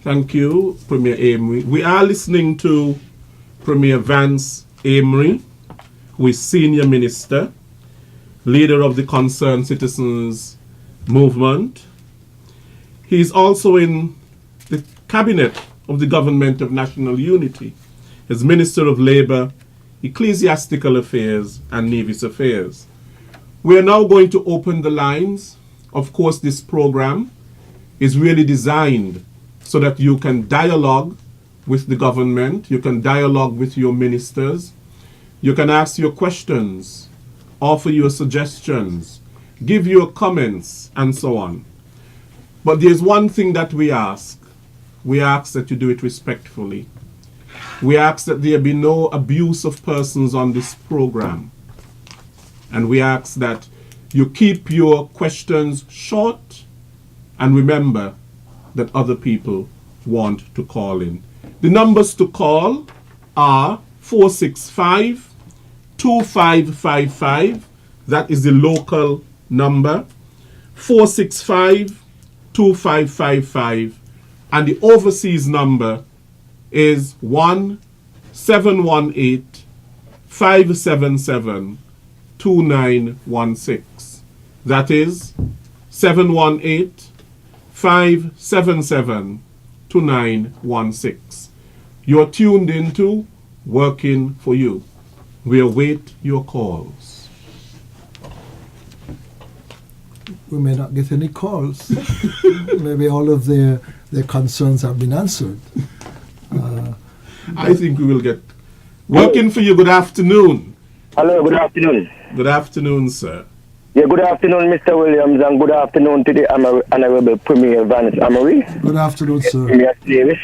Thank you, Premier Amory. We are listening to Premier Vance Amory, who is Senior Minister, leader of the Concerned Citizens Movement. He is also in the Cabinet of the Government of National Unity as Minister of Labour, Ecclesiastical Affairs and Nevis Affairs. We are now going to open the lines. Of course, this program is really designed so that you can dialogue with the government, you can dialogue with your ministers, you can ask your questions, offer your suggestions, give your comments, and so on. But there's one thing that we ask. We ask that you do it respectfully. We ask that there be no abuse of persons on this program. And we ask that you keep your questions short, and remember that other people want to call in. The numbers to call are 465-2555. That is the local number. 465-2555. And the overseas number is 1-718-577-2916. That is 718-577-2916. You're tuned into Working for You. We await your calls. We may not get any calls. Maybe all of their concerns have been answered. I think we will get Working for You. Good afternoon. Hello, good afternoon. Good afternoon, sir. Yeah, good afternoon, Mr. Williams, and good afternoon to the Honorable Premier Vance Amory. Good afternoon, sir. Premier Davis.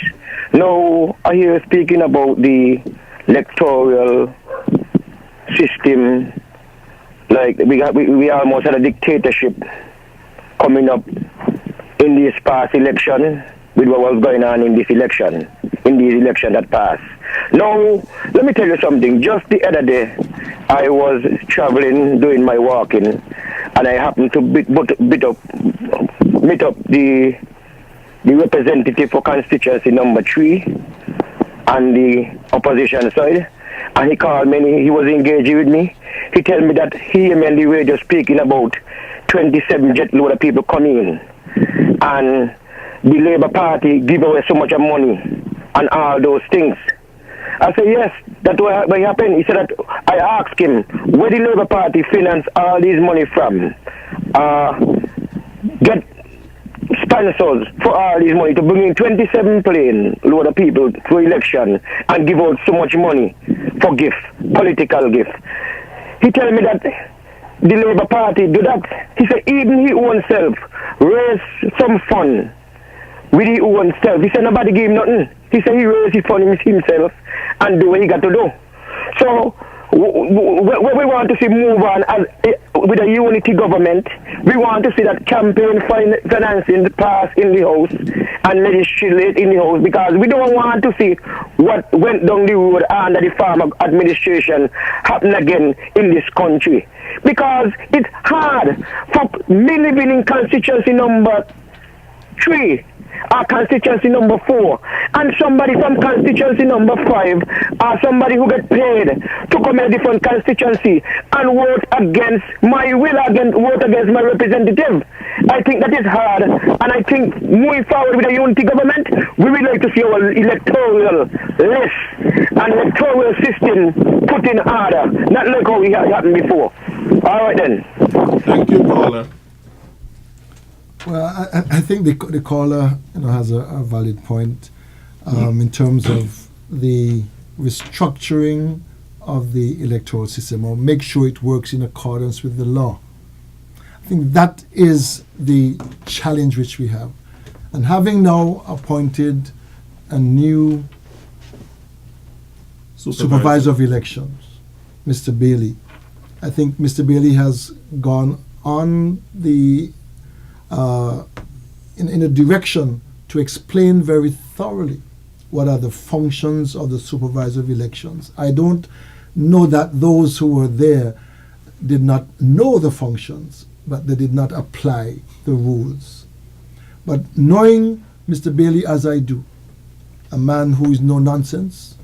Now, I hear speaking about the electoral system, like we almost had a dictatorship coming up in this past election with what was going on in this election, that passed. Now, let me tell you something. Just the other day, I was traveling, doing my walking, and I happened to meet up the representative for constituency number 3 on the opposition side, and he called me. He was engaging with me. He told me that he and the radio speaking about 27 jet load of people coming in, and the Labour Party give away so much money and all those things. I said, yes, that's what happened. He said that I asked him, where the Labour Party finance all this money from? Get sponsors for all this money to bring in 27 plane load of people to election and give out so much money for gift, political gift. He told me that the Labour Party do that. He said even he own self raise some fund with his own self. He said nobody give him nothing. He said he raised his fund himself and do what he got to do. So we want to see move on as, with a unity government. We want to see that campaign financing pass in the House and legislate in the House, because we don't want to see what went down the road under the farmer administration happen again in this country. Because it's hard for me living in constituency number 3 or constituency number 4 and somebody from constituency number 5 or somebody who get paid to come a different constituency and vote against my will, vote against my representative. I think that is hard, and I think moving forward with a unity government, we would like to see our electoral list and electoral system put in order, not like how it had happened before. All right then. Thank you, caller. Well, I think the caller has a valid point in terms of the restructuring of the electoral system, or make sure it works in accordance with the law. I think that is the challenge which we have. And having now appointed a new supervisor of elections, Mr. Bailey, I think Mr. Bailey has gone on the in a direction to explain very thoroughly what are the functions of the supervisor of elections. I don't know that those who were there did not know the functions, but they did not apply the rules. But knowing Mr. Bailey, as I do, a man who is no nonsense,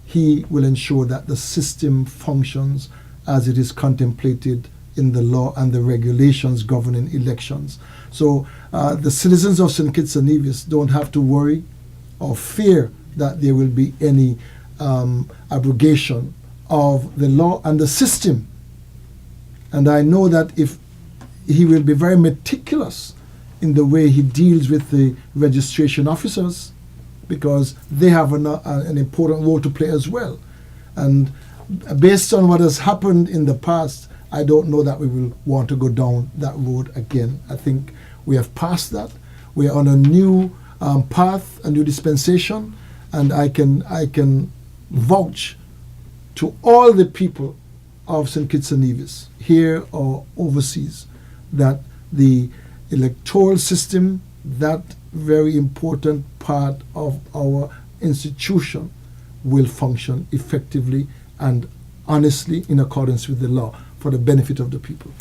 he will ensure that the system functions as it is contemplated in the law and the regulations governing elections. So the citizens of St. Kitts and Nevis don't have to worry or fear that there will be any abrogation of the law and the system. And I know that if he will be very meticulous in the way he deals with the registration officers, because they have an important role to play as well. And based on what has happened in the past, I don't know that we will want to go down that road again. I think we have passed that. We are on a new path, a new dispensation, and I can vouch to all the people of St. Kitts and Nevis, here or overseas, that the electoral system, that very important part of our institution, will function effectively and honestly in accordance with the law for the benefit of the people.